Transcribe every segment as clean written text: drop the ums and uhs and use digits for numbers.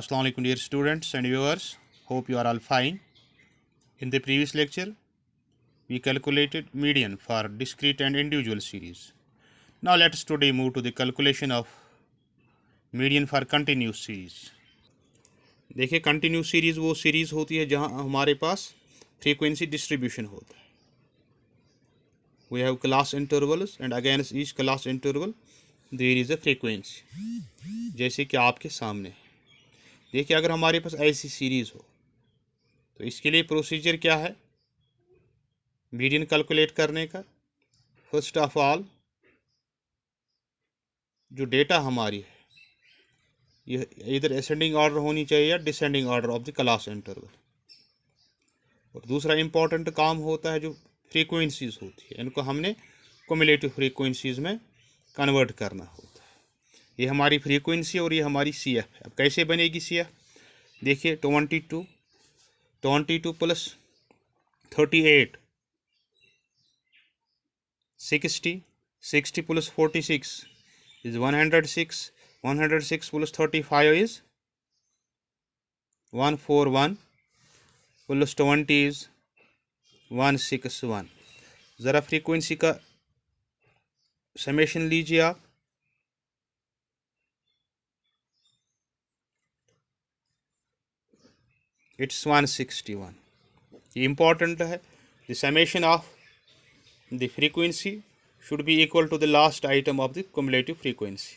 Assalamu alaikum dear students and viewers. Hope you are all fine. In the previous lecture, we calculated median for discrete and individual series. Now let us today move to the calculation of median for continuous series. देखिए continuous series वो series होती है जहां हमारे पास frequency distribution होता है. We have class intervals and against each class interval there is a frequency. जैसे कि आपके सामने है. देखिए अगर हमारे पास ऐसी सीरीज हो तो इसके लिए प्रोसीजर क्या है मीडियन कैलकुलेट करने का. फर्स्ट ऑफ ऑल जो डेटा हमारी है ये इधर असेंडिंग ऑर्डर होनी चाहिए या descending order of the class interval. और दूसरा इम्पॉर्टेंट काम होता है जो फ्रीक्वेंसीज होती है इनको हमने क्युमुलेटिव फ्रीक्वेंसीज में कन्वर्ट करना होता है. ये हमारी फ्रीक्वेंसी और ये हमारी सी एफ है. अब कैसे बनेगी सी एफ. देखिए 22 plus 38 60 plus 46 is 106. 106 plus 35 is 141 plus 20 is 161. ज़रा फ्रीक्वेंसी का समेशन लीजिए आप. इट्स 161. ये इम्पॉर्टेंट है. The summation of the frequency should be equal to the last item of the cumulative frequency.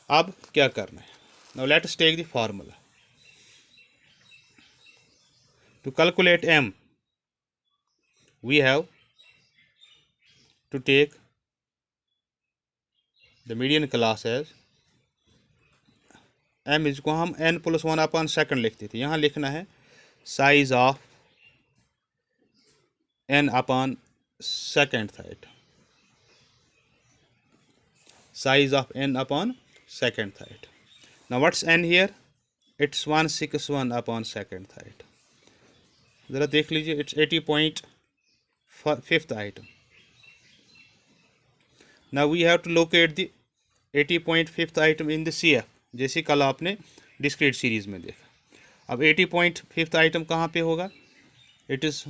अब क्या करना है. Now let us take the formula. To calculate m we have to take the median class as m इसको हम n plus 1 upon second लिखते थे. यहाँ लिखना है size of n upon second item. Size of n upon second item. Now what's n here? It's 161 upon second item. ज़रा देख लीजिए. It's 80.5th item. Now we have to locate the 80.5th item in the CF. जैसे कल आपने discrete series में देखा. अब 80.5th item कहाँ पे होगा. It is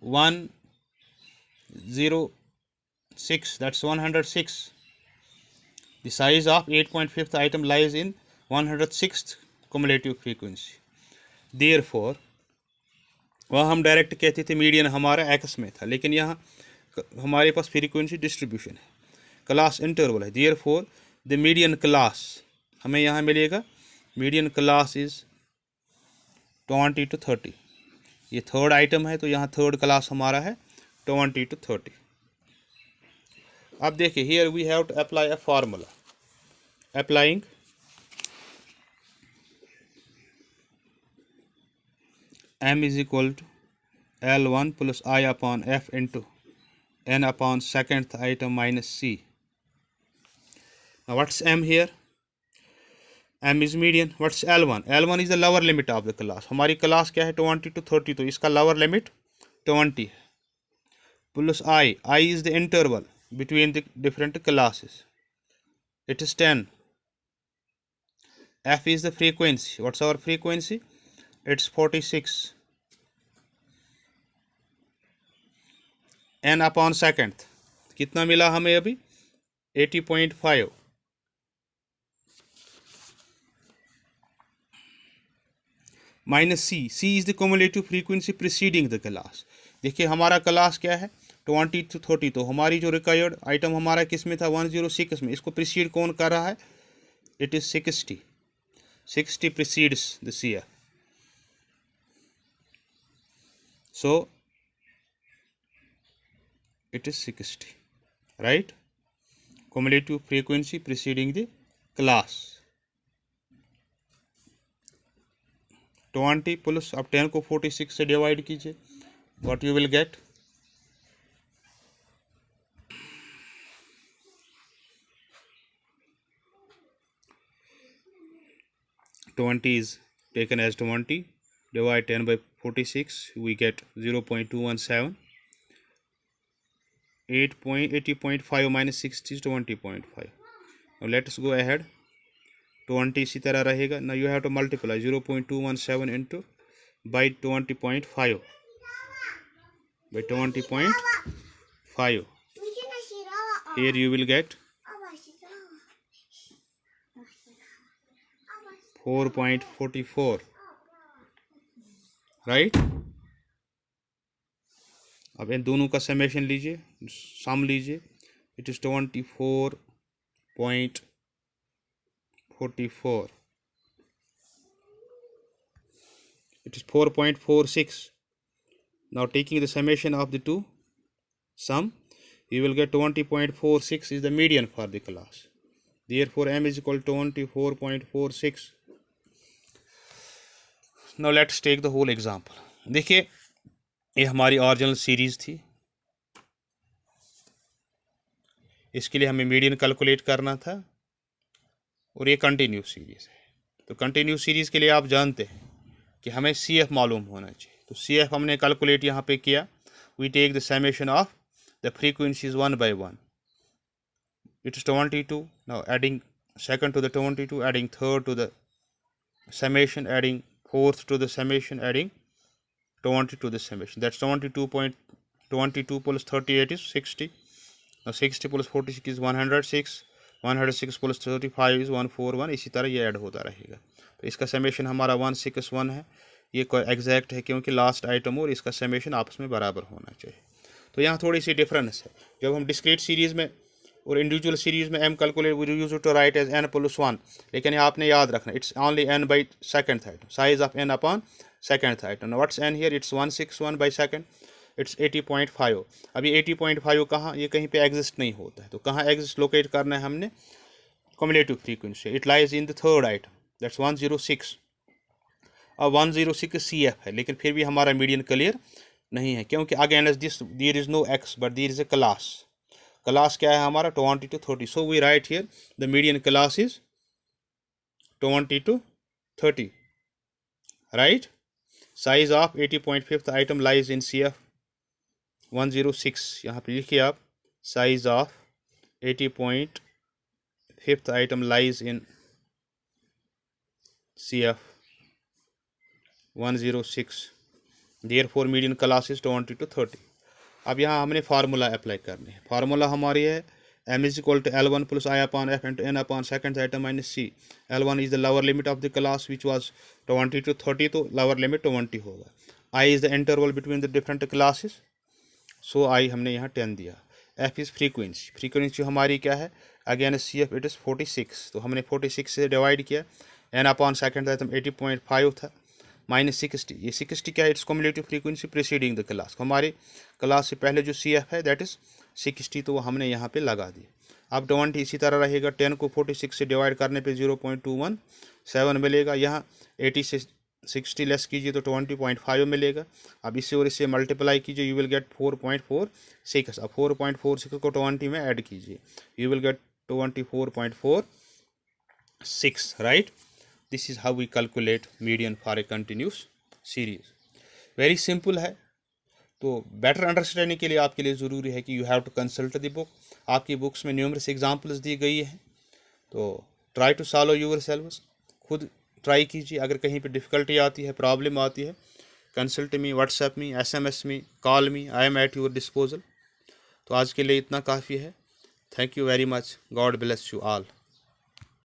106. that's 106. The size of 8.5th item lies in 106th cumulative frequency. Therefore वहाँ हम डायरेक्ट कहते थे मीडियन हमारा एक्स में था, लेकिन यहाँ हमारे पास फ्रीक्वेंसी डिस्ट्रीब्यूशन है, क्लास इंटरवल है. Therefore द मीडियन क्लास हमें यहाँ मिलेगा. Median class is 20 to 30. ये थर्ड आइटम है तो यहाँ थर्ड क्लास हमारा है 20 to 30. अब देखिए here we have to apply a formula. Applying m is equal to L1 plus I upon F into n upon second item minus C. Now what's m here? m is median. What's L1? L1 is the lower limit of the class. हमारी class क्या है 20 to 30, तो इसका lower limit 20 है. Plus I is the interval between the different classes. It is 10. F is the frequency. What's our frequency? It's 46. n upon second कितना मिला हमें अभी 80.5. Minus C is the cumulative frequency preceding the class. देखिए हमारा class क्या है 20 to 30, तो हमारी जो रिक्वायर्ड आइटम हमारा किस में था 106 में. इसको प्रीसीड कौन कर रहा है. It is 60 precedes the C F. So it is 60, right? Cumulative frequency preceding the class 20 plus अब 10 को 46 से डिवाइड कीजिए. what you will get 20 is taken as 20, divide 10 by 46, we get 0.217. 80.5 minus 60 is 20.5. Now let us go ahead. 20 इसी तरह रहेगा ना, you have to multiply 0.217 into by 20.5 by 20.5. Here you will get 4.44, right? अब इन दोनों का summation लीजिए, सम लीजिए, it is 24.44, it is 4.46. Now taking the summation of the two sum, you will get 20.46 is the median for the class. Therefore m is equal to 24.46. Now let's take the whole example. देखिए ये हमारी original series थी, इसके लिए हमें median calculate करना था, और ये कंटिन्यूस सीरीज है। तो कंटिन्यूस सीरीज के लिए आप जानते हैं कि हमें सी एफ मालूम होना चाहिए। तो सी एफ हमने कैलकुलेट यहाँ पे किया। We take the summation of the frequencies 1 by 1. It is 22. Now adding second to the 22, adding third to the summation, adding fourth to the summation, adding 20 to the summation. That's 22.22 plus 38 is 60. Now 60 plus 46 is 106. 106 plus 35 is 141. इसी तरह ये add होता रहेगा। तो इसका summation हमारा 161 है। ये कोई एग्जैक्ट है क्योंकि लास्ट आइटम और इसका समेशन आपस में बराबर होना चाहिए। तो यहाँ थोड़ी सी डिफरेंस है। जब हम डिस्क्रीट सीरीज़ में और इंडिविजुअल सीरीज़ में m calculate we use to write as n+1, लेकिन आपने याद रखना it's only n by second item, size of n upon second item. What's n here, it's 161 by second, it's 80.5। अभी 80.5 कहाँ, ये कहीं पे एग्जिस्ट नहीं होता है। तो कहाँ एग्जिस्ट लोकेट करना है हमने, cumulative frequency, it lies in the third item, that's 106। अब 106 CF है, लेकिन फिर भी हमारा मीडियन क्लियर नहीं है, क्योंकि against this there is no x but there is a class. Class क्या है हमारा 20 to 30। So we write here the median class is 20 to 30, right. Size of 80.5 item lies in CF 106। यहाँ पे लिखिए आप, size of 80.5 item lies in CF 106। Therefore median class is 20 to 30। अब यहाँ हमने फार्मूला अप्लाई करने हैं। फार्मूला हमारी है m is equal to L1 plus I upon F into N upon second item minus C। L1 is the lower limit of the class which was 20 to 30, तो lower limit 20 होगा। I is the interval between the different classes, so I हमने यहाँ 10 दिया। F is frequency, frequency हमारी क्या है, again CF it is 46, तो हमने 46 से डिवाइड किया। N अपॉन सेकेंड आइटम 80.5 था, माइनस 60, ये 60 क्या है, it's cumulative frequency preceding the class. हमारे क्लास से पहले जो CF है दैट इज़ 60, तो वो हमने यहाँ पे लगा दिया। अब 20 इसी तरह रहेगा, 10 को 46 से डिवाइड करने पे 0.217 मिलेगा। यहाँ 80 से 60 लेस कीजिए तो 20.5 मिलेगा। अब इससे और इससे मल्टीप्लाई कीजिए, यू विल गेट 4.46। अब 4.46 को 20 में ऐड कीजिए, you will get 24.46, right. This is how we calculate median for a continuous series. Very simple है। तो बेटर अंडरस्टैंडिंग के लिए आपके लिए ज़रूरी है कि you have to consult the book. आपकी बुक्स में न्यूमरस एग्जांपल्स दी गई हैं, तो try to solve yourselves, खुद ट्राई कीजिए। अगर कहीं पे डिफ़िकल्टी आती है, प्रॉब्लम आती है, consult me, WhatsApp me, SMS me, call me, I am at your disposal. तो आज के लिए इतना काफ़ी है। Thank you very much, God bless you all.